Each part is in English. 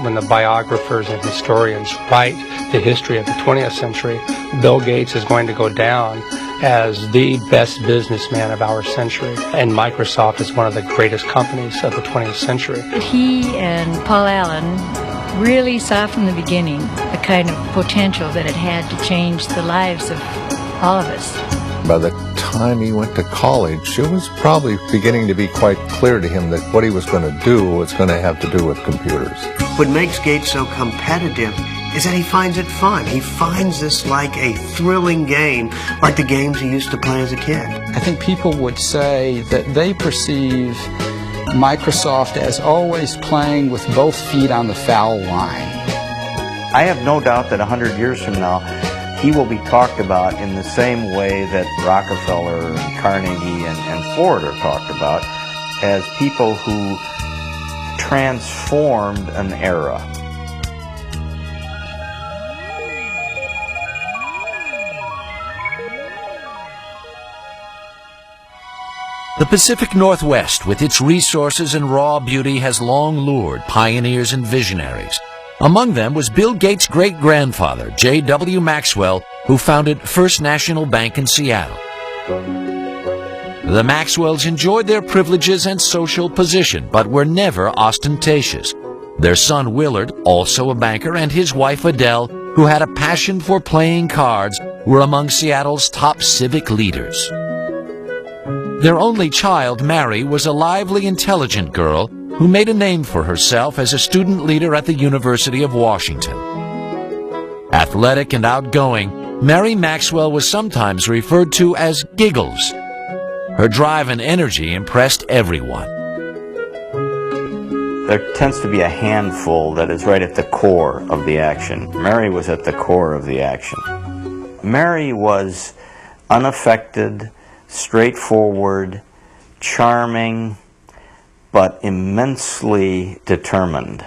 when the biographers and historians write the history of the 20th century, Bill Gates is going to go down as the best businessman of our century, and Microsoft is one of the greatest companies of the 20th century. He and Paul Allen really saw from the beginning the kind of potential that it had to change the lives of all of us. By the time he went to college, it was probably beginning to be quite clear to him that what he was going to do was going to have to do with computers. What makes Gates so competitive is that he finds it fun. He finds this like a thrilling game, like the games he used to play as a kid. I think people would say that they perceive Microsoft as always playing with both feet on the foul line. I have no doubt that 100 years from now, he will be talked about in the same way that Rockefeller and Carnegie and Ford are talked about, as people who transformed an era. The Pacific Northwest, with its resources and raw beauty, has long lured pioneers and visionaries. Among them was Bill Gates' great-grandfather, J.W. Maxwell, who founded First National Bank in Seattle. The Maxwells enjoyed their privileges and social position, but were never ostentatious. Their son Willard, also a banker, and his wife Adele, who had a passion for playing cards, were among Seattle's top civic leaders. Their only child, Mary, was a lively, intelligent girl who made a name for herself as a student leader at the University of Washington. Athletic and outgoing, Mary Maxwell was sometimes referred to as Giggles. Her drive and energy impressed everyone. There tends to be a handful that is right at the core of the action. Mary was at the core of the action. Mary was unaffected, straightforward, charming, but immensely determined.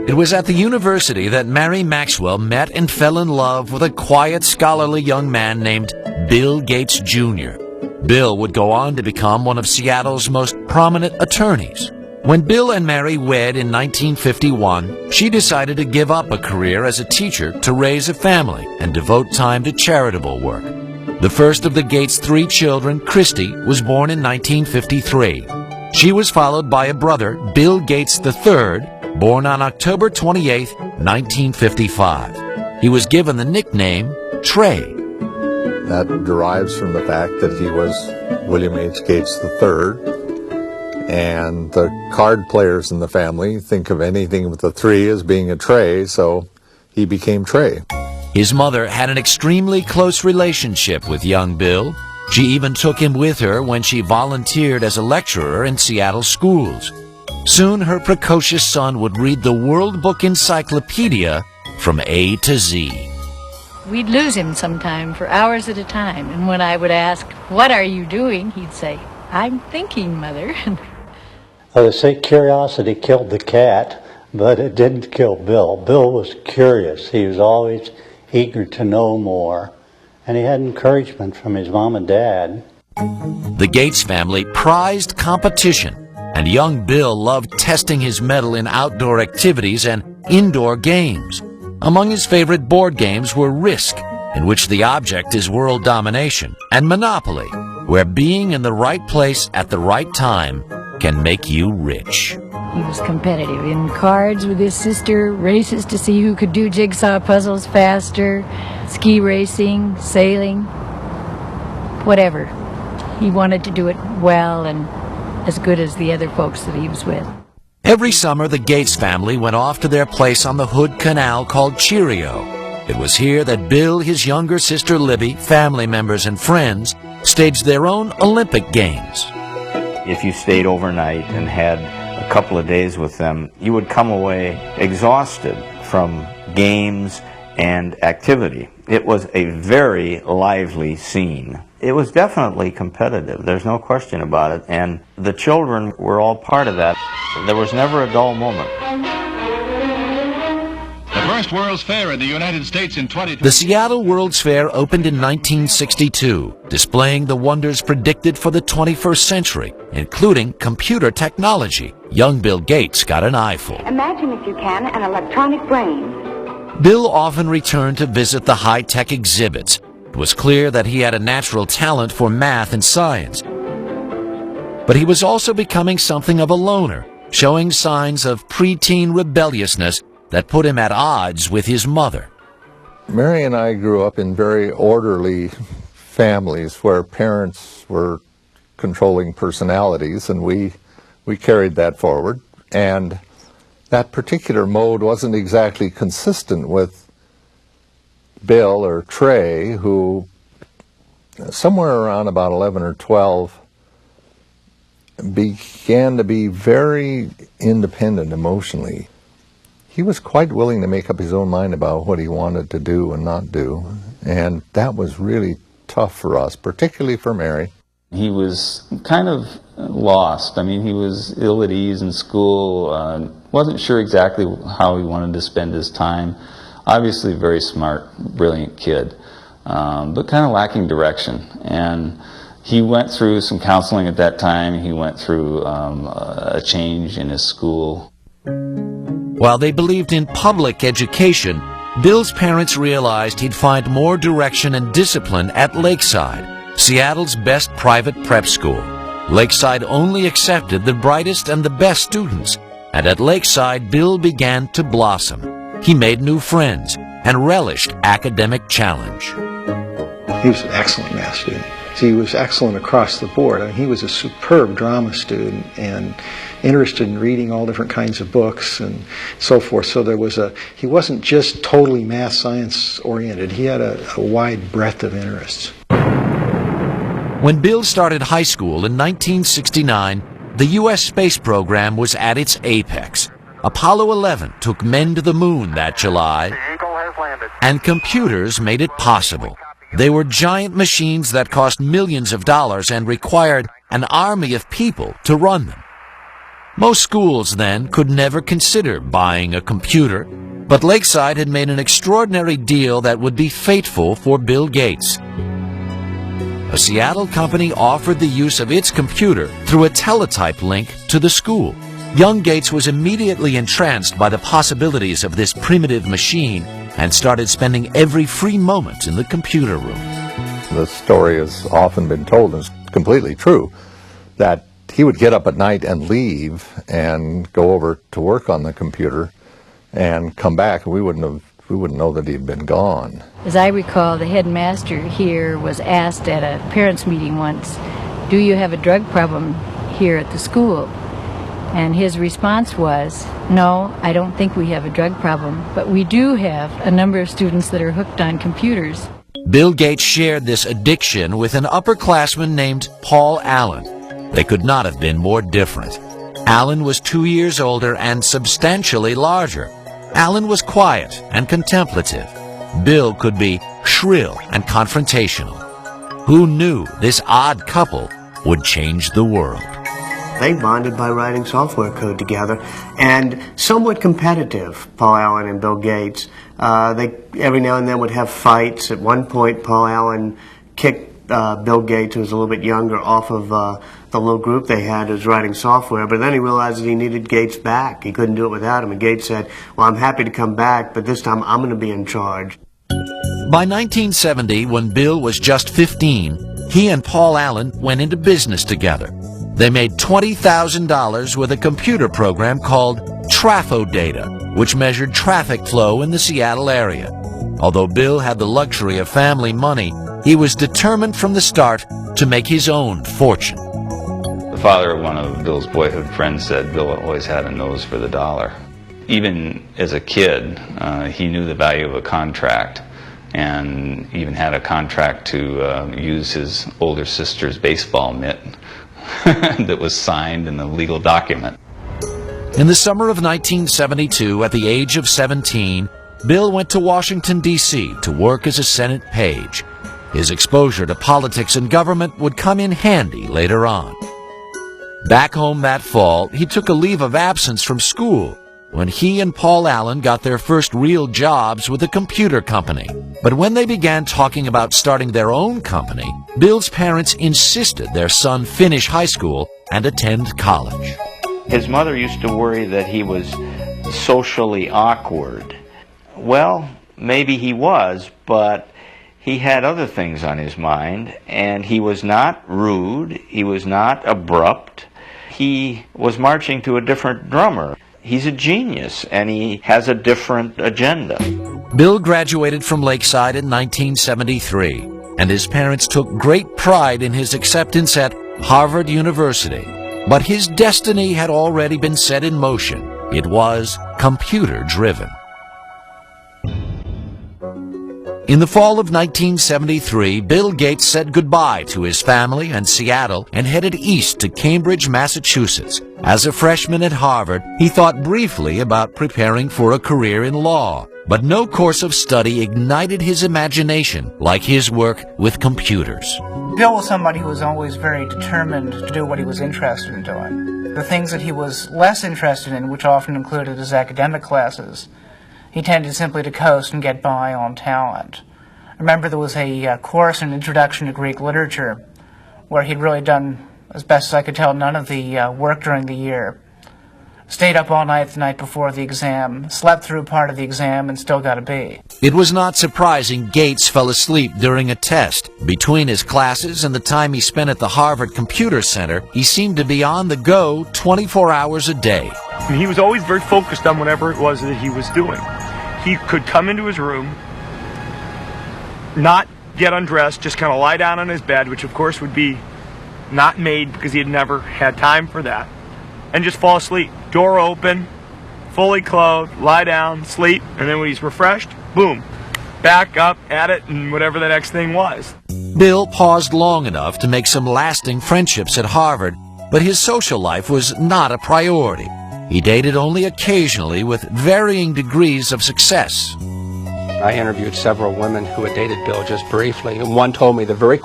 It was at the university that Mary Maxwell met and fell in love with a quiet, scholarly young man named Bill Gates, Jr. Bill would go on to become one of Seattle's most prominent attorneys. When Bill and Mary wed in 1951, she decided to give up a career as a teacher to raise a family and devote time to charitable work. The first of the Gates' 3 children, Christy, was born in 1953. She was followed by a brother, Bill Gates III, born on October 28, 1955. He was given the nickname Trey. That derives from the fact that he was William H. Gates III, and the card players in the family think of anything with a 3 as being a Trey, so he became Trey. His mother had an extremely close relationship with young Bill. She even took him with her when she volunteered as a lecturer in Seattle schools. Soon her precocious son would read the World Book Encyclopedia from A to Z. We'd lose him sometime for hours at a time, and when I would ask, "What are you doing?" he'd say, "I'm thinking, Mother." They say curiosity killed the cat, but it didn't kill Bill. Bill was curious. He was always eager to know more, and he had encouragement from his mom and dad. The Gates family prized competition, and young Bill loved testing his mettle in outdoor activities and indoor games. Among his favorite board games were Risk, in which the object is world domination, and Monopoly, where being in the right place at the right time can make you rich. He was competitive in cards with his sister, races to see who could do jigsaw puzzles faster, ski racing, sailing, whatever. He wanted to do it well and as good as the other folks that he was with. Every summer, the Gates family went off to their place on the Hood Canal called Cheerio. It was here that Bill, his younger sister Libby, family members, and friends staged their own Olympic Games. If you stayed overnight and had a couple of days with them, you would come away exhausted from games and activity. It was a very lively scene. It was definitely competitive, there's no question about it, and the children were all part of that. There was never a dull moment. The first World's Fair in the United States in 2020. The Seattle World's Fair opened in 1962, displaying the wonders predicted for the 21st century, including computer technology. Young Bill Gates got an eyeful. Imagine, if you can, an electronic brain. Bill often returned to visit the high-tech exhibits. It was clear that he had a natural talent for math and science. But he was also becoming something of a loner, showing signs of preteen rebelliousness that put him at odds with his mother. Mary and I grew up in very orderly families where parents were controlling personalities, and we carried that forward. And that particular mode wasn't exactly consistent with Bill or Trey, who somewhere around about 11 or 12 began to be very independent emotionally. He was quite willing to make up his own mind about what he wanted to do and not do, and that was really tough for us, particularly for Mary. He was kind of lost. I mean, he was ill at ease in school, wasn't sure exactly how he wanted to spend his time. Obviously very smart, brilliant kid, but kind of lacking direction. And he went through some counseling at that time. He went through a change in his school. While they believed in public education, Bill's parents realized he'd find more direction and discipline at Lakeside, Seattle's best private prep school. Lakeside only accepted the brightest and the best students, and at Lakeside, Bill began to blossom. He made new friends and relished academic challenge. He was an excellent math student. He was excellent across the board. I mean, he was a superb drama student and interested in reading all different kinds of books and so forth. So he wasn't just totally math science oriented. He had a wide breadth of interests. When Bill started high school in 1969, the U.S. space program was at its apex. Apollo 11 took men to the moon that July, and computers made it possible. They were giant machines that cost millions of dollars and required an army of people to run them. Most schools then could never consider buying a computer, but Lakeside had made an extraordinary deal that would be fateful for Bill Gates. A Seattle company offered the use of its computer through a teletype link to the school. Young Gates was immediately entranced by the possibilities of this primitive machine and started spending every free moment in the computer room. The story has often been told, and it's completely true, that he would get up at night and leave and go over to work on the computer and come back, and we wouldn't know that he'd been gone. As I recall, the headmaster here was asked at a parents' meeting once, "Do you have a drug problem here at the school?" And his response was, "No, I don't think we have a drug problem, but we do have a number of students that are hooked on computers." Bill Gates shared this addiction with an upperclassman named Paul Allen. They could not have been more different. Allen was 2 years older and substantially larger. Allen was quiet and contemplative. Bill could be shrill and confrontational. Who knew this odd couple would change the world? They bonded by writing software code together, and somewhat competitive, Paul Allen and Bill Gates. They every now and then would have fights. At one point, Paul Allen kicked Bill Gates, who was a little bit younger, off of the little group they had who was writing software, but then he realized that he needed Gates back. He couldn't do it without him, and Gates said, "Well, I'm happy to come back, but this time I'm going to be in charge." By 1970, when Bill was just 15, he and Paul Allen went into business together. They made $20,000 with a computer program called TrafoData, which measured traffic flow in the Seattle area. Although Bill had the luxury of family money, he was determined from the start to make his own fortune. The father of one of Bill's boyhood friends said Bill always had a nose for the dollar. Even as a kid, he knew the value of a contract, and even had a contract to use his older sister's baseball mitt that was signed in a legal document. In the summer of 1972, at the age of 17, Bill went to Washington, D.C. to work as a Senate page. His exposure to politics and government would come in handy later on. Back home that fall, he took a leave of absence from school. when he and Paul Allen got their first real jobs with a computer company. But when they began talking about starting their own company, Bill's parents insisted their son finish high school and attend college. His mother used to worry that he was socially awkward. Well, maybe he was, but he had other things on his mind, and he was not rude, he was not abrupt. He was marching to a different drummer. He's a genius, and he has a different agenda. Bill graduated from Lakeside in 1973, and his parents took great pride in his acceptance at Harvard University. But his destiny had already been set in motion. It was computer-driven. In the fall of 1973, Bill Gates said goodbye to his family and Seattle and headed east to Cambridge, Massachusetts. As a freshman at Harvard, he thought briefly about preparing for a career in law, but no course of study ignited his imagination like his work with computers. Bill was somebody who was always very determined to do what he was interested in doing. The things that he was less interested in, which often included his academic classes, he tended simply to coast and get by on talent. I remember there was a course in Introduction to Greek Literature where he'd really done, as best as I could tell, none of the work during the year. Stayed up all night the night before the exam, slept through part of the exam, and still got a B. It was not surprising Gates fell asleep during a test. Between his classes and the time he spent at the Harvard Computer Center, he seemed to be on the go 24 hours a day. And he was always very focused on whatever it was that he was doing. He could come into his room, not get undressed, just kind of lie down on his bed, which of course would be not made because he had never had time for that, and just fall asleep. Door open, fully clothed, lie down, sleep, and then when he's refreshed, boom, back up at it and whatever the next thing was. Bill paused long enough to make some lasting friendships at Harvard, but his social life was not a priority. He dated only occasionally with varying degrees of success. I interviewed several women who had dated Bill just briefly, and one told me the very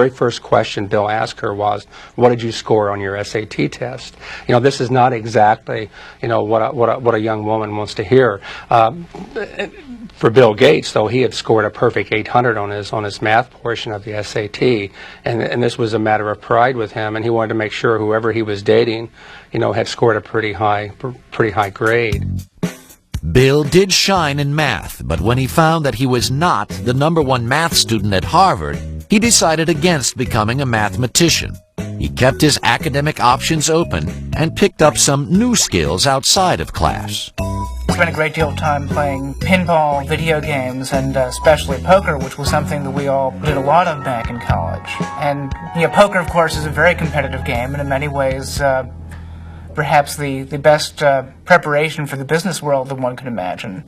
first question Bill asked her was, "What did you score on your SAT test?" You know, this is not exactly, you know, what a young woman wants to hear. For Bill Gates, though, he had scored a perfect 800 on his math portion of the SAT, and this was a matter of pride with him, and he wanted to make sure whoever he was dating, you know, had scored a pretty high grade. Bill did shine in math, but when he found that he was not the #1 math student at Harvard, he decided against becoming a mathematician. He kept his academic options open and picked up some new skills outside of class. I spent a great deal of time playing pinball, video games, and especially poker, which was something that we all did a lot of back in college. And you know, poker, of course, is a very competitive game, and in many ways, perhaps the best preparation for the business world that one could imagine.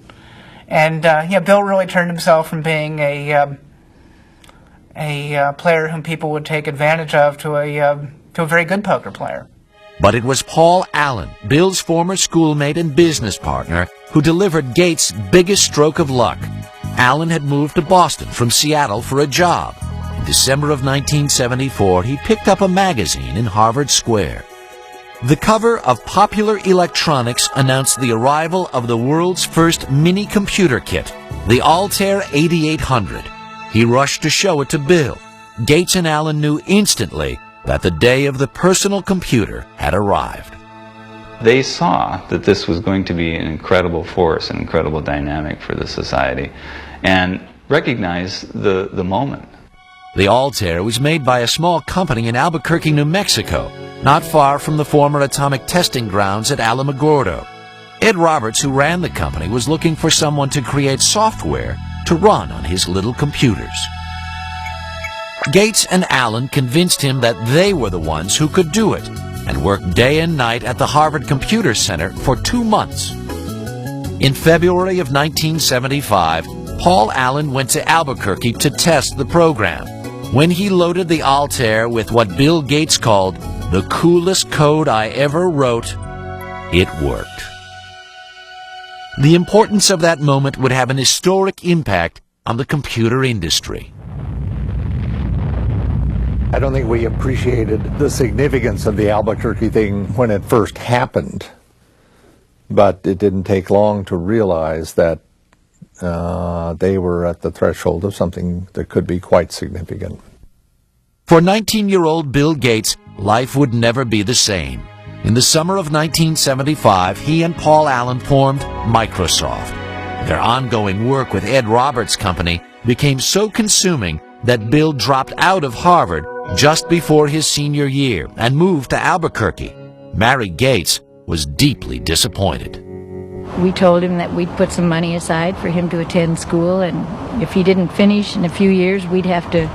And yeah, Bill really turned himself from being a player whom people would take advantage of to a very good poker player. But it was Paul Allen, Bill's former schoolmate and business partner, who delivered Gates' biggest stroke of luck. Allen had moved to Boston from Seattle for a job. In December of 1974, he picked up a magazine in Harvard Square. The cover of Popular Electronics announced the arrival of the world's first mini-computer kit, the Altair 8800. He rushed to show it to Bill. Gates and Allen knew instantly that the day of the personal computer had arrived. They saw that this was going to be an incredible force, an incredible dynamic for the society, and recognized the moment. The Altair was made by a small company in Albuquerque, New Mexico, not far from the former atomic testing grounds at Alamogordo. Ed Roberts, who ran the company, was looking for someone to create software to run on his little computers. Gates and Allen convinced him that they were the ones who could do it, and worked day and night at the Harvard Computer Center for 2 months. In February of 1975, Paul Allen went to Albuquerque to test the program. When he loaded the Altair with what Bill Gates called the coolest code I ever wrote, it worked. The importance of that moment would have an historic impact on the computer industry. I don't think we appreciated the significance of the Albuquerque thing when it first happened. But it didn't take long to realize that they were at the threshold of something that could be quite significant. For 19-year-old Bill Gates, life would never be the same. In the summer of 1975, he and Paul Allen formed Microsoft. Their ongoing work with Ed Roberts' company became so consuming that Bill dropped out of Harvard just before his senior year and moved to Albuquerque. Mary Gates was deeply disappointed. We told him that we'd put some money aside for him to attend school, and if he didn't finish in a few years, we'd have to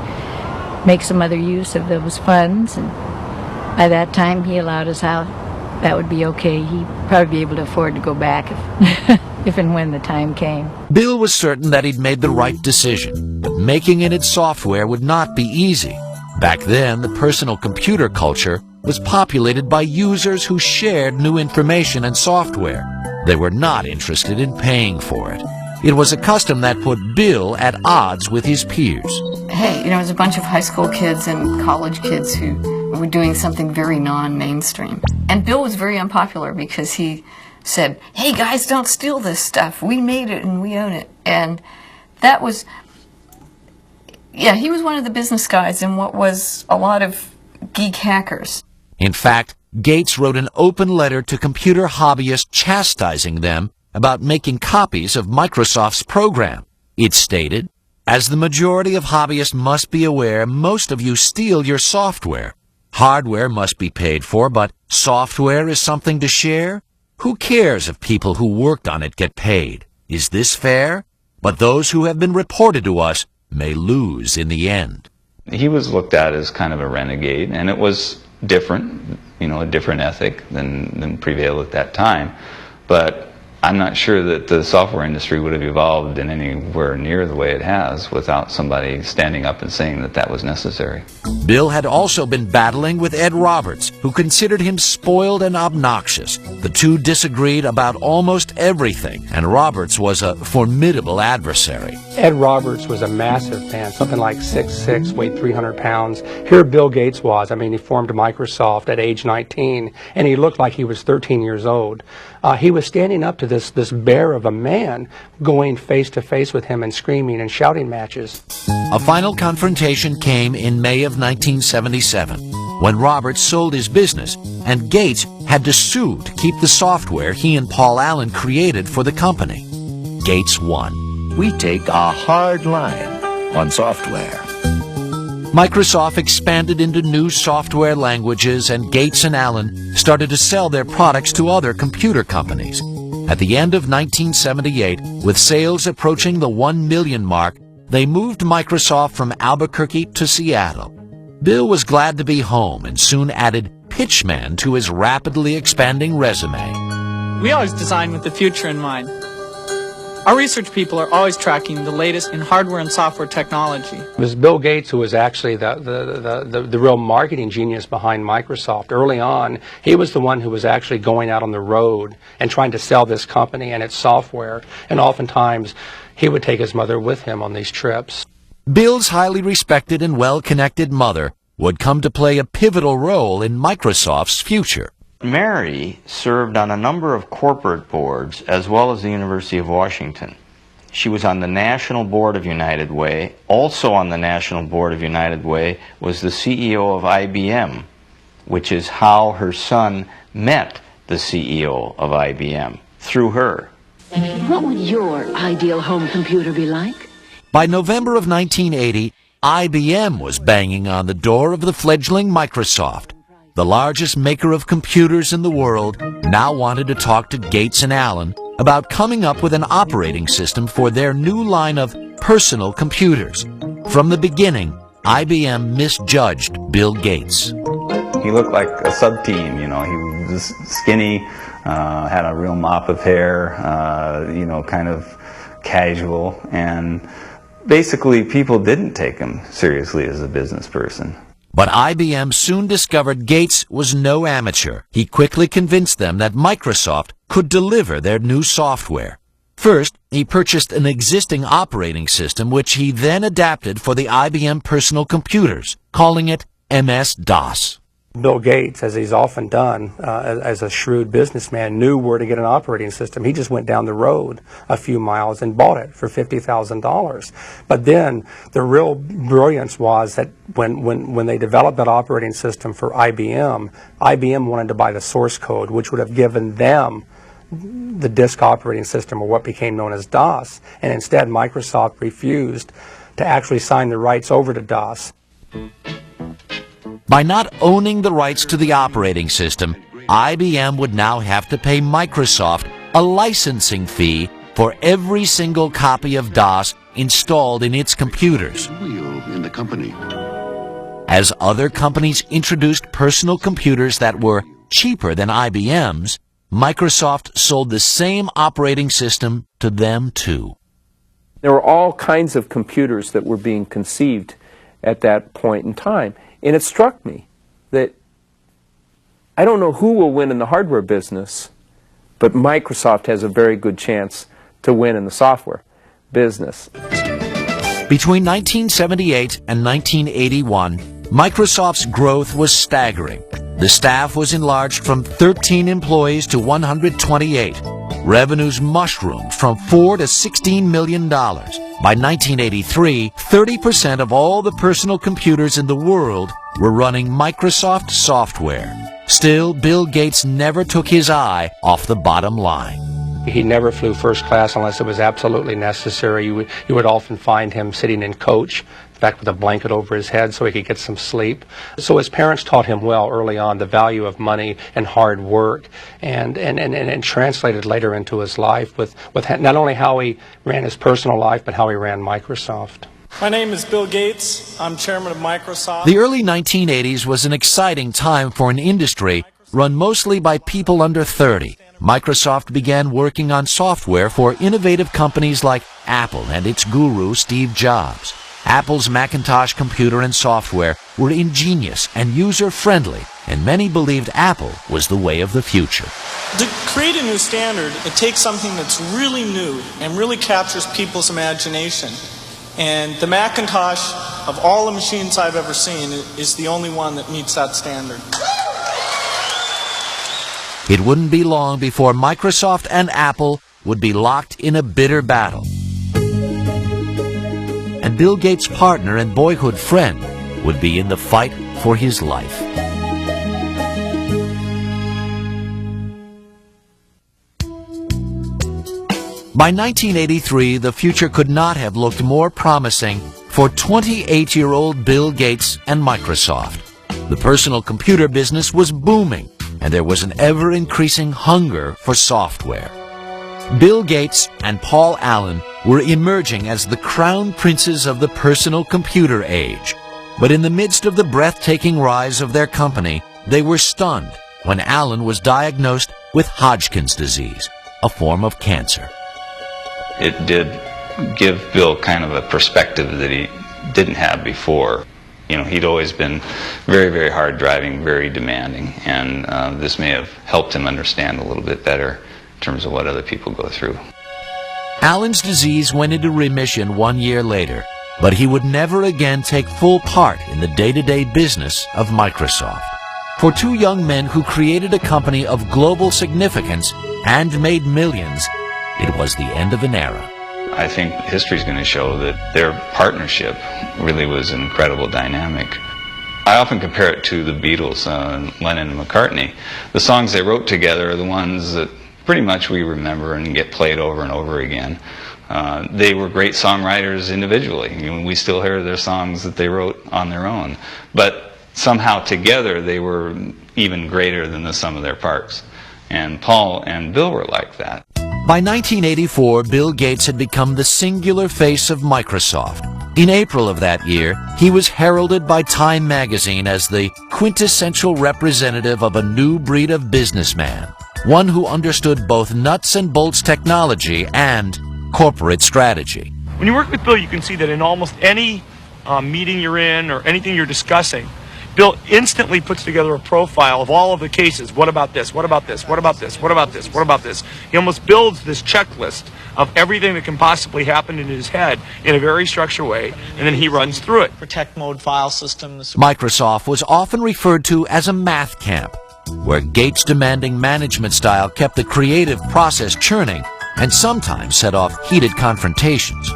make some other use of those funds. And by that time, he allowed us out. That would be okay. He'd probably be able to afford to go back if and when the time came. Bill was certain that he'd made the right decision, but making it in software would not be easy. Back then, the personal computer culture was populated by users who shared new information and software. They were not interested in paying for it. It was a custom that put Bill at odds with his peers. Hey, it was a bunch of high school kids and college kids who were doing something very non-mainstream. And Bill was very unpopular because he said, hey guys, don't steal this stuff. We made it and we own it. And that was, yeah, he was one of the business guys in what was a lot of geek hackers. In fact, Gates wrote an open letter to computer hobbyists chastising them about making copies of Microsoft's program. It stated, as the majority of hobbyists must be aware, most of you steal your software. Hardware must be paid for, but software is something to share? Who cares if people who worked on it get paid? Is this fair? But those who have been reported to us may lose in the end. He was looked at as kind of a renegade, and it was different, a different ethic than prevailed at that time. But I'm not sure that the software industry would have evolved in anywhere near the way it has without somebody standing up and saying that that was necessary. Bill had also been battling with Ed Roberts, who considered him spoiled and obnoxious. The two disagreed about almost everything, and Roberts was a formidable adversary. Ed Roberts was a massive man, something like 6'6", weighed 300 pounds. Here Bill Gates was. He formed Microsoft at age 19, and he looked like he was 13 years old. He was standing up to this bear of a man, going face to face with him and screaming and shouting matches. A final confrontation came in May of 1977, when Roberts sold his business, and Gates had to sue to keep the software he and Paul Allen created for the company. Gates won. We take a hard line on software. Microsoft expanded into new software languages, and Gates and Allen started to sell their products to other computer companies. At the end of 1978, with sales approaching the 1 million mark, they moved Microsoft from Albuquerque to Seattle. Bill was glad to be home and soon added Pitchman to his rapidly expanding resume. We always design with the future in mind. Our research people are always tracking the latest in hardware and software technology. It was Bill Gates who was actually the real marketing genius behind Microsoft. Early on, he was the one who was actually going out on the road and trying to sell this company and its software. And oftentimes, he would take his mother with him on these trips. Bill's highly respected and well-connected mother would come to play a pivotal role in Microsoft's future. Mary served on a number of corporate boards as well as the University of Washington. She was on the National Board of United Way. Also on the National Board of United Way was the CEO of IBM, which is how her son met the CEO of IBM, through her. What would your ideal home computer be like? By November of 1980, IBM was banging on the door of the fledgling Microsoft. The largest maker of computers in the world now wanted to talk to Gates and Allen about coming up with an operating system for their new line of personal computers. From the beginning, IBM misjudged Bill Gates. He looked like a sub-teen, he was skinny, had a real mop of hair, kind of casual, and basically people didn't take him seriously as a business person. But IBM soon discovered Gates was no amateur. He quickly convinced them that Microsoft could deliver their new software. First, he purchased an existing operating system which he then adapted for the IBM personal computers, calling it MS-DOS. Bill Gates, as he's often done as a shrewd businessman, knew where to get an operating system. He just went down the road a few miles and bought it for $50,000. But then the real brilliance was that when they developed that operating system for IBM, IBM wanted to buy the source code, which would have given them the disk operating system, or what became known as DOS. And instead, Microsoft refused to actually sign the rights over to DOS. By not owning the rights to the operating system, IBM would now have to pay Microsoft a licensing fee for every single copy of DOS installed in its computers. In the company. As other companies introduced personal computers that were cheaper than IBM's, Microsoft sold the same operating system to them too. There were all kinds of computers that were being conceived at that point in time. And it struck me that I don't know who will win in the hardware business, but Microsoft has a very good chance to win in the software business. Between 1978 and 1981, Microsoft's growth was staggering. The staff was enlarged from 13 employees to 128. Revenues mushroomed from $4 to $16 million. By 1983, 30% of all the personal computers in the world were running Microsoft software. Still, Bill Gates never took his eye off the bottom line. He never flew first class unless it was absolutely necessary. You would often find him sitting in coach, in fact with a blanket over his head so he could get some sleep. So his parents taught him well early on the value of money and hard work, and translated later into his life with not only how he ran his personal life, but how he ran Microsoft. My name is Bill Gates. I'm chairman of Microsoft. The early 1980s was an exciting time for an industry run mostly by people under 30. Microsoft began working on software for innovative companies like Apple and its guru, Steve Jobs. Apple's Macintosh computer and software were ingenious and user-friendly, and many believed Apple was the way of the future. To create a new standard, it takes something that's really new and really captures people's imagination. And the Macintosh, of all the machines I've ever seen, is the only one that meets that standard. It wouldn't be long before Microsoft and Apple would be locked in a bitter battle. And Bill Gates' partner and boyhood friend would be in the fight for his life. By 1983, the future could not have looked more promising for 28-year-old Bill Gates and Microsoft. The personal computer business was booming, and there was an ever-increasing hunger for software. Bill Gates and Paul Allen were emerging as the crown princes of the personal computer age. But in the midst of the breathtaking rise of their company, they were stunned when Allen was diagnosed with Hodgkin's disease, a form of cancer. It did give Bill kind of a perspective that he didn't have before. You know, he'd always been very, very hard driving, very demanding, and this may have helped him understand a little bit better in terms of what other people go through. Allen's disease went into remission 1 year later, but he would never again take full part in the day-to-day business of Microsoft. For two young men who created a company of global significance and made millions, it was the end of an era. I think history's going to show that their partnership really was an incredible dynamic. I often compare it to the Beatles, Lennon and McCartney. The songs they wrote together are the ones that pretty much we remember and get played over and over again. They were great songwriters individually. I mean, we still hear their songs that they wrote on their own. But somehow together they were even greater than the sum of their parts. And Paul and Bill were like that. By 1984, Bill Gates had become the singular face of Microsoft. In April of that year, he was heralded by Time magazine as the quintessential representative of a new breed of businessman, one who understood both nuts and bolts technology and corporate strategy. When you work with Bill, you can see that in almost any meeting you're in or anything you're discussing, Bill instantly puts together a profile of all of the cases. What about this? What about this? What about this? What about this? What about this? He almost builds this checklist of everything that can possibly happen in his head in a very structured way, and then he runs through it. Protect mode file systems. Microsoft was often referred to as a math camp, where Gates' demanding management style kept the creative process churning and sometimes set off heated confrontations.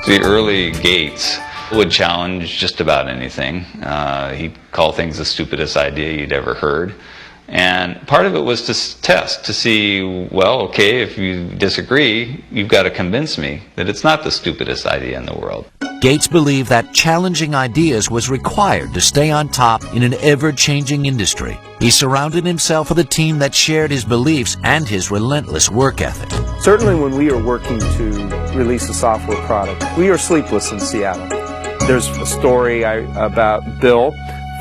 The early Gates would challenge just about anything. He'd call things the stupidest idea you'd ever heard. And part of it was to test, to see, well, okay, if you disagree, you've got to convince me that it's not the stupidest idea in the world. Gates believed that challenging ideas was required to stay on top in an ever-changing industry. He surrounded himself with a team that shared his beliefs and his relentless work ethic. Certainly when we are working to release a software product, we are sleepless in Seattle. There's a story about Bill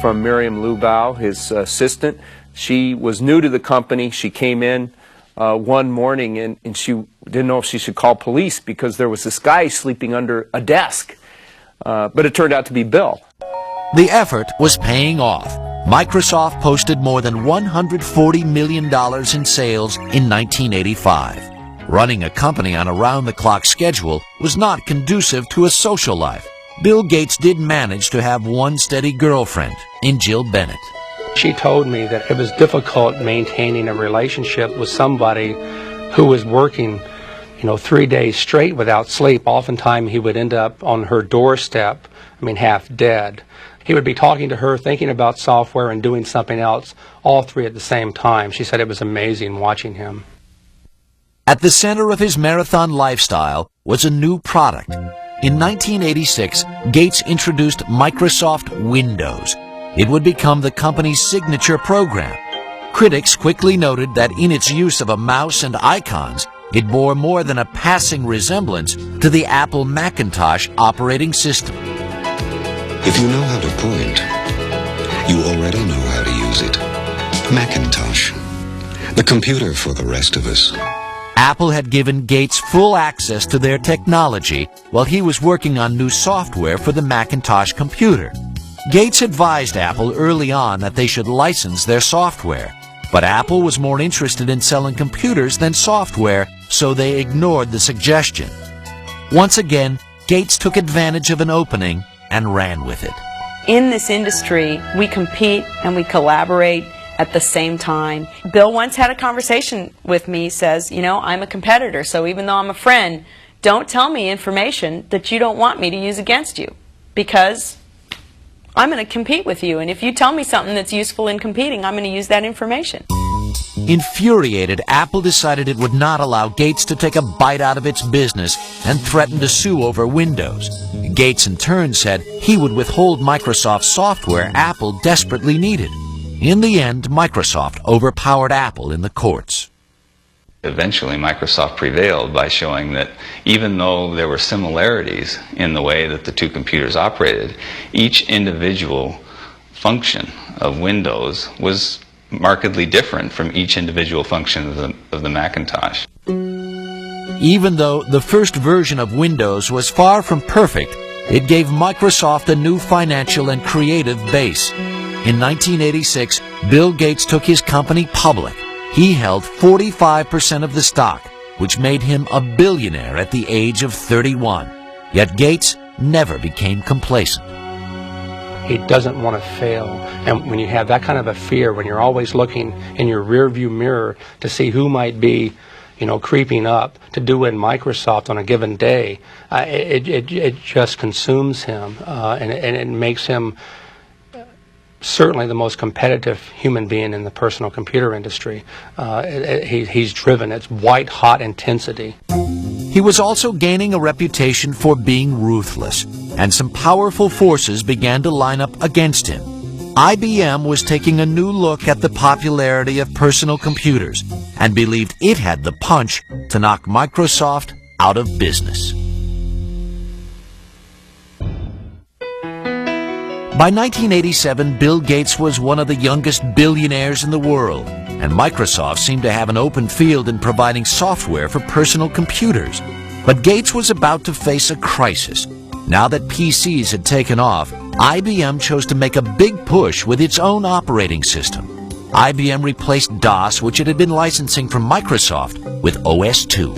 from Miriam Lubau, his assistant. She was new to the company. She came in one morning and she didn't know if she should call police because there was this guy sleeping under a desk. But it turned out to be Bill. The effort was paying off. Microsoft posted more than $140 million in sales in 1985. Running a company on a round-the-clock schedule was not conducive to a social life. Bill Gates did manage to have one steady girlfriend in Jill Bennett. She told me that it was difficult maintaining a relationship with somebody who was working, 3 days straight without sleep. Oftentimes he would end up on her doorstep, half dead. He would be talking to her, thinking about software and doing something else, all three at the same time. She said it was amazing watching him. At the center of his marathon lifestyle was a new product. In 1986, Gates introduced Microsoft Windows. It would become the company's signature program. Critics quickly noted that in its use of a mouse and icons, it bore more than a passing resemblance to the Apple Macintosh operating system. If you know how to point, you already know how to use it. Macintosh, the computer for the rest of us. Apple had given Gates full access to their technology while he was working on new software for the Macintosh computer. Gates advised Apple early on that they should license their software, but Apple was more interested in selling computers than software, so they ignored the suggestion. Once again, Gates took advantage of an opening and ran with it. In this industry, we compete and we collaborate at the same time. Bill once had a conversation with me, says, I'm a competitor, so even though I'm a friend, don't tell me information that you don't want me to use against you, because I'm going to compete with you, and if you tell me something that's useful in competing, I'm going to use that information. Infuriated, Apple decided it would not allow Gates to take a bite out of its business and threatened to sue over Windows. Gates in turn said he would withhold Microsoft software Apple desperately needed. In the end, Microsoft overpowered Apple in the courts. Eventually, Microsoft prevailed by showing that even though there were similarities in the way that the two computers operated, each individual function of Windows was markedly different from each individual function of the Macintosh. Even though the first version of Windows was far from perfect, it gave Microsoft a new financial and creative base. In 1986, Bill Gates took his company public. He held 45% of the stock, which made him a billionaire at the age of 31. Yet Gates never became complacent. He doesn't want to fail. And when you have that kind of a fear, when you're always looking in your rearview mirror to see who might be, creeping up to do in Microsoft on a given day, it just consumes him, and it makes him certainly the most competitive human being in the personal computer industry. He's driven. It's white-hot intensity. He was also gaining a reputation for being ruthless, and some powerful forces began to line up against him. IBM was taking a new look at the popularity of personal computers and believed it had the punch to knock Microsoft out of business. By 1987, Bill Gates was one of the youngest billionaires in the world, and Microsoft seemed to have an open field in providing software for personal computers. But Gates was about to face a crisis. Now that PCs had taken off, IBM chose to make a big push with its own operating system. IBM replaced DOS, which it had been licensing from Microsoft, with OS/2.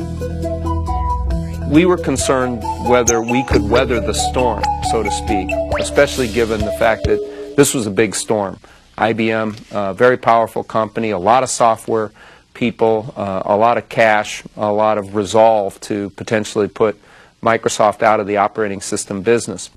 We were concerned whether we could weather the storm, so to speak, especially given the fact that this was a big storm. IBM, a very powerful company, a lot of software people, a lot of cash, a lot of resolve to potentially put Microsoft out of the operating system business.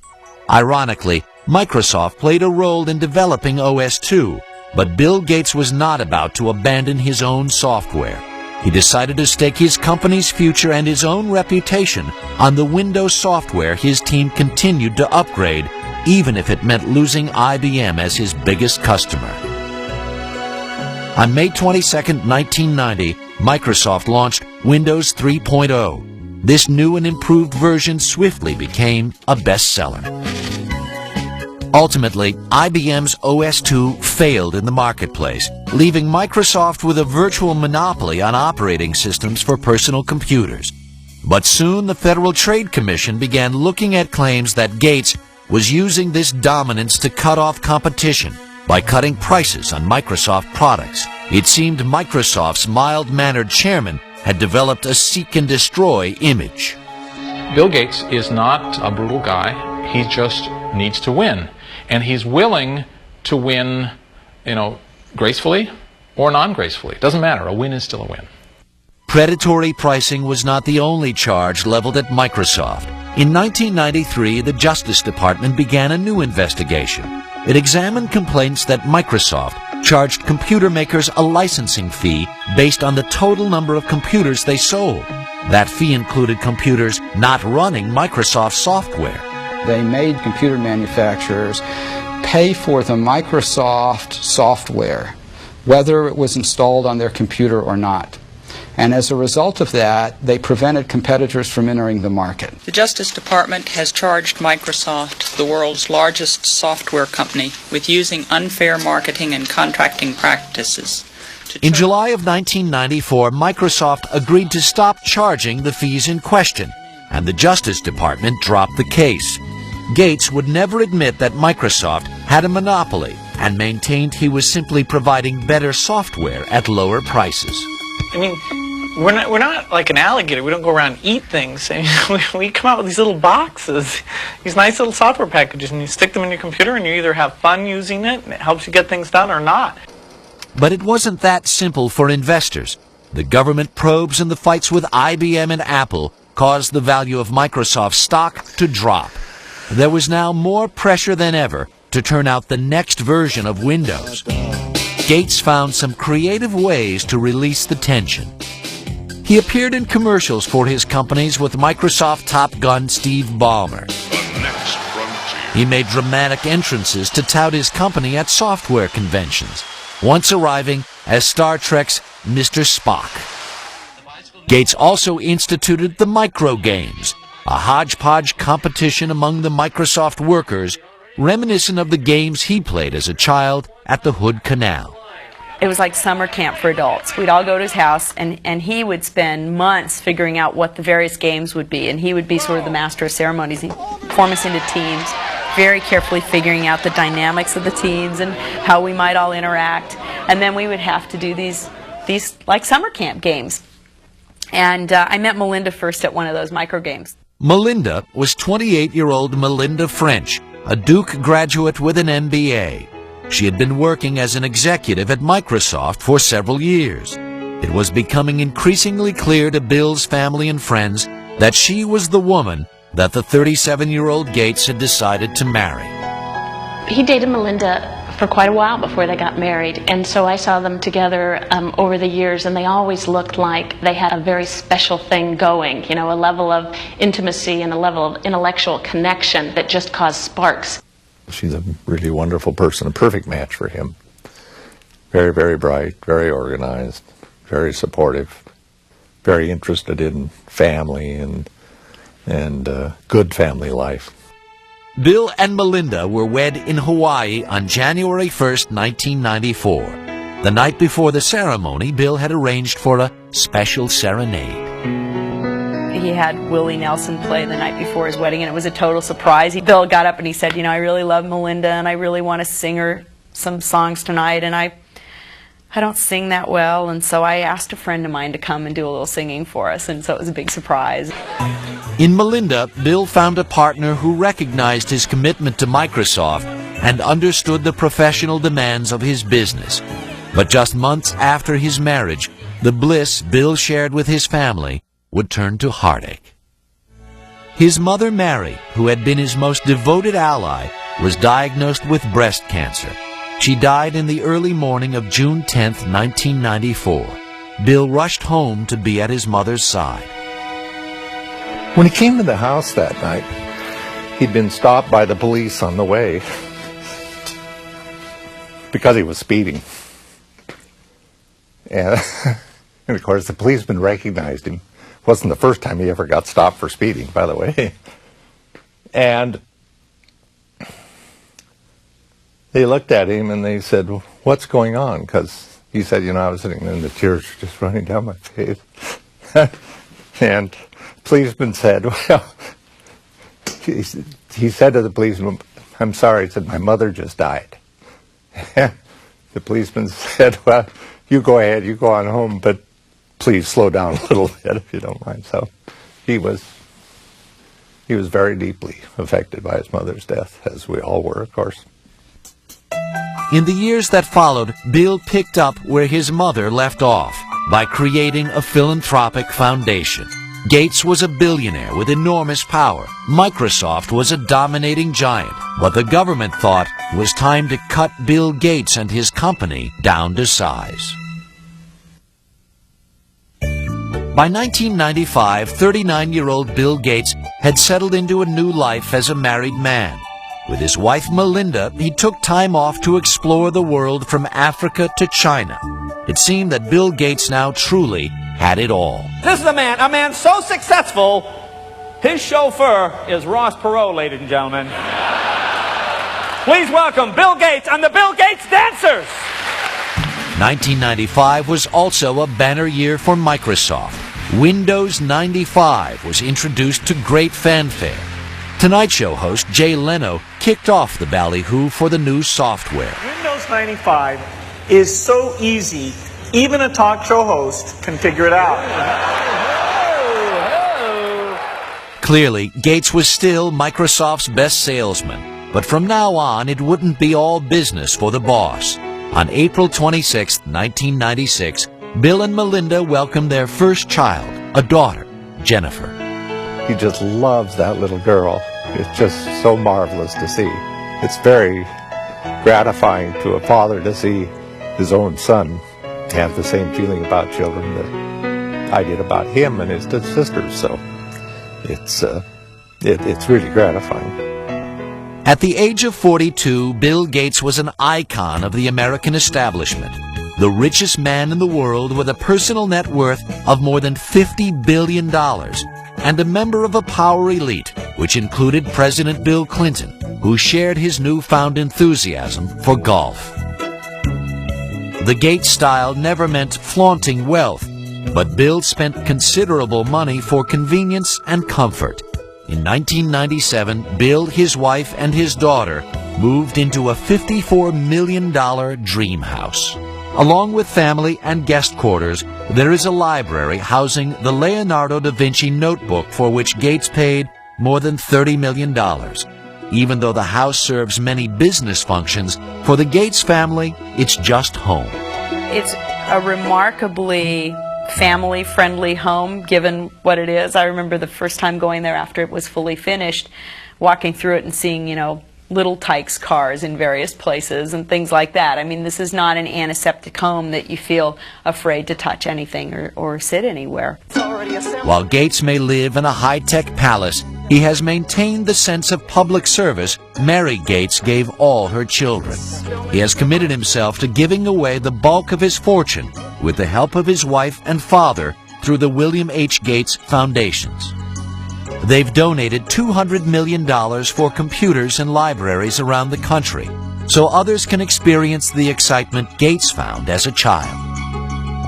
Ironically, Microsoft played a role in developing OS/2, but Bill Gates was not about to abandon his own software. He decided to stake his company's future and his own reputation on the Windows software his team continued to upgrade, even if it meant losing IBM as his biggest customer. On May 22, 1990, Microsoft launched Windows 3.0. This new and improved version swiftly became a bestseller. Ultimately, IBM's OS/2 failed in the marketplace, leaving Microsoft with a virtual monopoly on operating systems for personal computers. But soon the Federal Trade Commission began looking at claims that Gates was using this dominance to cut off competition by cutting prices on Microsoft products. It seemed Microsoft's mild-mannered chairman had developed a seek-and-destroy image. Bill Gates is not a brutal guy. He just needs to win. And he's willing to win, gracefully or non-gracefully. It doesn't matter. A win is still a win. Predatory pricing was not the only charge leveled at Microsoft. In 1993, the Justice Department began a new investigation. It examined complaints that Microsoft charged computer makers a licensing fee based on the total number of computers they sold. That fee included computers not running Microsoft software. They made computer manufacturers pay for the Microsoft software, whether it was installed on their computer or not. And as a result of that, they prevented competitors from entering the market. The Justice Department has charged Microsoft, the world's largest software company, with using unfair marketing and contracting practices. In July of 1994, Microsoft agreed to stop charging the fees in question, and the Justice Department dropped the case. Gates would never admit that Microsoft had a monopoly and maintained he was simply providing better software at lower prices. I mean, we're not like an alligator. We don't go around and eat things. I mean, we come out with these little boxes, these nice little software packages, and you stick them in your computer, and you either have fun using it, and it helps you get things done, or not. But it wasn't that simple for investors. The government probes and the fights with IBM and Apple caused the value of Microsoft stock to drop. There was now more pressure than ever to turn out the next version of Windows. Gates found some creative ways to release the tension. He appeared in commercials for his companies with Microsoft top gun Steve Ballmer. He made dramatic entrances to tout his company at software conventions, once arriving as Star Trek's Mr. Spock. Gates also instituted the Micro Games, a hodgepodge competition among the Microsoft workers, reminiscent of the games he played as a child at the Hood Canal. It was like summer camp for adults. We'd all go to his house, and he would spend months figuring out what the various games would be, and he would be sort of the master of ceremonies. He'd form us into teams, very carefully figuring out the dynamics of the teams and how we might all interact. And then we would have to do these like summer camp games. And I met Melinda first at one of those micro games. Melinda was 28-year-old Melinda French, a Duke graduate with an MBA. She had been working as an executive at Microsoft for several years. It was becoming increasingly clear to Bill's family and friends that she was the woman that the 37-year-old Gates had decided to marry. He dated Melinda for quite a while before they got married, and so I saw them together over the years, and they always looked like they had a very special thing going, you know, a level of intimacy and a level of intellectual connection that just caused sparks. She's a really wonderful person, a perfect match for him. Very, very bright, very organized, very supportive, very interested in family and good family life. Bill and Melinda were wed in Hawaii on January 1st, 1994. The night before the ceremony, Bill had arranged for a special serenade. He had Willie Nelson play the night before his wedding, and it was a total surprise. Bill got up and he said, you know, I really love Melinda and I really want to sing her some songs tonight, and I don't sing that well, and so I asked a friend of mine to come and do a little singing for us, and so it was a big surprise. In Melinda, Bill found a partner who recognized his commitment to Microsoft and understood the professional demands of his business. But just months after his marriage, the bliss Bill shared with his family would turn to heartache. His mother, Mary, who had been his most devoted ally, was diagnosed with breast cancer. She died in the early morning of June 10, 1994. Bill rushed home to be at his mother's side. When he came to the house that night, he'd been stopped by the police on the way because he was speeding. And of course, the policeman recognized him. It wasn't the first time he ever got stopped for speeding, by the way. And they looked at him and they said, what's going on? Because he said, you know, I was sitting there and the tears were just running down my face. And the policeman said, well, he said to the policeman, I'm sorry, he said, my mother just died. The policeman said, well, you go ahead, you go on home, but please slow down a little bit if you don't mind. So he was very deeply affected by his mother's death, as we all were, of course. In the years that followed, Bill picked up where his mother left off by creating a philanthropic foundation. Gates was a billionaire with enormous power. Microsoft was a dominating giant. What the government thought was time to cut Bill Gates and his company down to size. By 1995, 39-year-old Bill Gates had settled into a new life as a married man. With his wife Melinda, he took time off to explore the world from Africa to China. It seemed that Bill Gates now truly had it all. This is a man so successful, his chauffeur is Ross Perot, ladies and gentlemen. Please welcome Bill Gates and the Bill Gates Dancers. 1995 was also a banner year for Microsoft. Windows 95 was introduced to great fanfare. Tonight Show host Jay Leno kicked off the ballyhoo for the new software. Windows 95 is so easy, even a talk show host can figure it out. Clearly, Gates was still Microsoft's best salesman, but from now on it wouldn't be all business for the boss. On April 26, 1996, Bill and Melinda welcomed their first child, a daughter, Jennifer. He just loves that little girl. It's just so marvelous to see. It's very gratifying to a father to see his own son have the same feeling about children that I did about him and his sisters. So it's really gratifying. At the age of 42, Bill Gates was an icon of the American establishment, the richest man in the world with a personal net worth of more than $50 billion, and a member of a power elite, which included President Bill Clinton, who shared his newfound enthusiasm for golf. The Gates style never meant flaunting wealth, but Bill spent considerable money for convenience and comfort. In 1997, Bill, his wife, and his daughter moved into a $54 million dream house. Along with family and guest quarters, there is a library housing the Leonardo da Vinci notebook for which Gates paid more than $30 million. Even though the house serves many business functions, for the Gates family, it's just home. It's a remarkably family-friendly home, given what it is. I remember the first time going there after it was fully finished, walking through it and seeing, you know, little Tykes cars in various places and things like that. I mean, this is not an antiseptic home that you feel afraid to touch anything or sit anywhere. While Gates may live in a high-tech palace, he has maintained the sense of public service Mary Gates gave all her children. He has committed himself to giving away the bulk of his fortune with the help of his wife and father through the William H. Gates Foundations. They've donated $200 million for computers and libraries around the country, so others can experience the excitement Gates found as a child.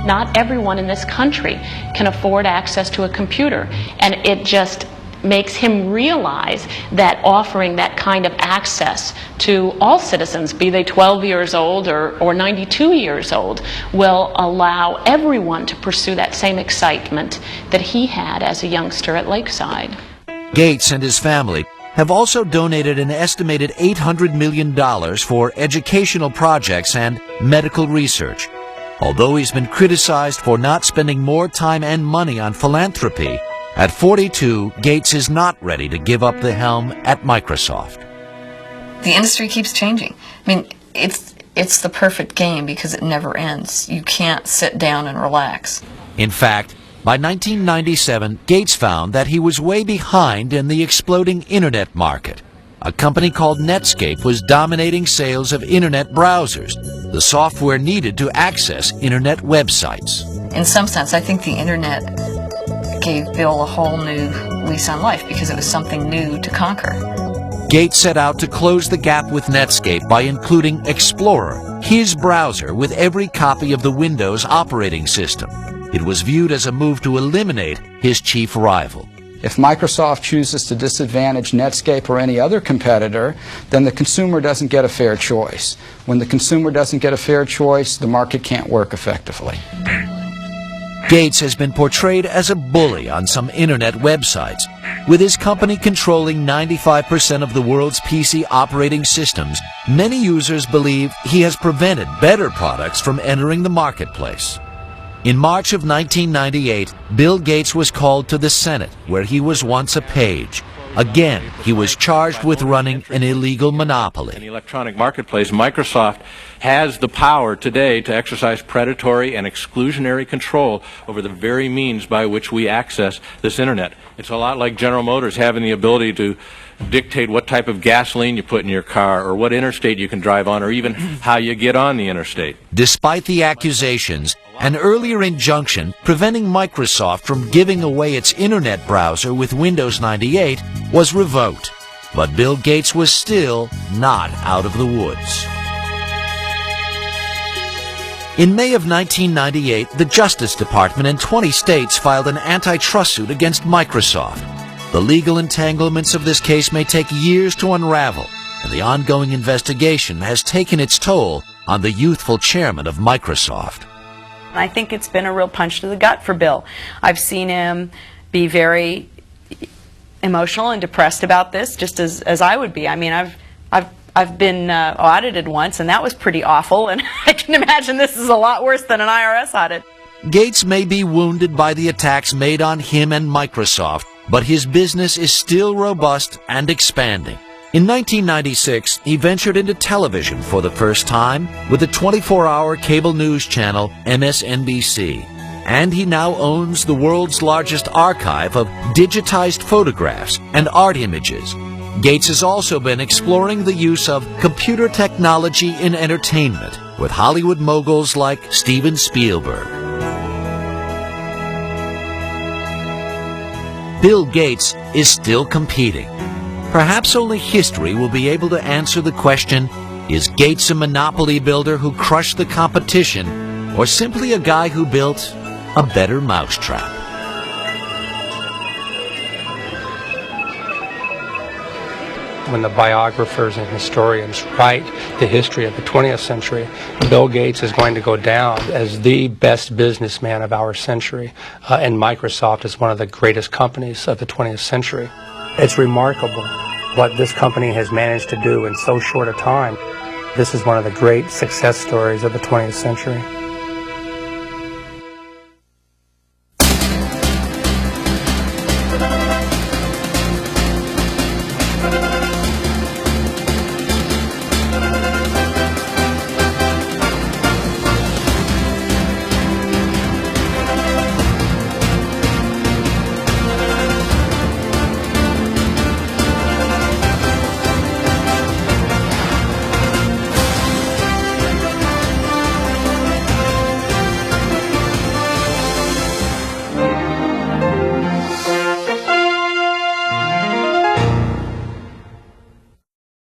Not everyone in this country can afford access to a computer, and it just makes him realize that offering that kind of access to all citizens, be they 12 years old or 92 years old, will allow everyone to pursue that same excitement that he had as a youngster at Lakeside. Gates and his family have also donated an estimated $800 million for educational projects and medical research. Although he's been criticized for not spending more time and money on philanthropy, at 42, Gates is not ready to give up the helm at Microsoft. The industry keeps changing. I mean, it's the perfect game because it never ends. You can't sit down and relax. In fact, by 1997, Gates found that he was way behind in the exploding Internet market. A company called Netscape was dominating sales of Internet browsers, the software needed to access Internet websites. In some sense, I think the Internet gave Bill a whole new lease on life because it was something new to conquer. Gates set out to close the gap with Netscape by including Explorer, his browser with every copy of the Windows operating system. It was viewed as a move to eliminate his chief rival. If Microsoft chooses to disadvantage Netscape or any other competitor, then the consumer doesn't get a fair choice. When the consumer doesn't get a fair choice, the market can't work effectively. Gates has been portrayed as a bully on some Internet websites. With his company controlling 95% of the world's PC operating systems, many users believe he has prevented better products from entering the marketplace. In March of 1998, Bill Gates was called to the Senate, where he was once a page. Again, he was charged with running an illegal monopoly. In the electronic marketplace, Microsoft has the power today to exercise predatory and exclusionary control over the very means by which we access this Internet. It's a lot like General Motors having the ability to dictate what type of gasoline you put in your car, or what interstate you can drive on, or even how you get on the interstate. Despite the accusations, an earlier injunction preventing Microsoft from giving away its Internet browser with Windows 98 was revoked. But Bill Gates was still not out of the woods. In May of 1998, the Justice Department in 20 states filed an antitrust suit against Microsoft. The legal entanglements of this case may take years to unravel, and the ongoing investigation has taken its toll on the youthful chairman of Microsoft. I think it's been a real punch to the gut for Bill. I've seen him be very emotional and depressed about this, just as I would be. I mean, I've been audited once, and that was pretty awful, and I can imagine this is a lot worse than an IRS audit. Gates may be wounded by the attacks made on him and Microsoft, but his business is still robust and expanding. In 1996, he ventured into television for the first time with the 24-hour cable news channel MSNBC. And he now owns the world's largest archive of digitized photographs and art images. Gates has also been exploring the use of computer technology in entertainment with Hollywood moguls like Steven Spielberg. Bill Gates is still competing. Perhaps only history will be able to answer the question, is Gates a monopoly builder who crushed the competition, or simply a guy who built a better mousetrap? When the biographers and historians write the history of the 20th century, Bill Gates is going to go down as the best businessman of our century, and Microsoft is one of the greatest companies of the 20th century. It's remarkable what this company has managed to do in so short a time. This is one of the great success stories of the 20th century.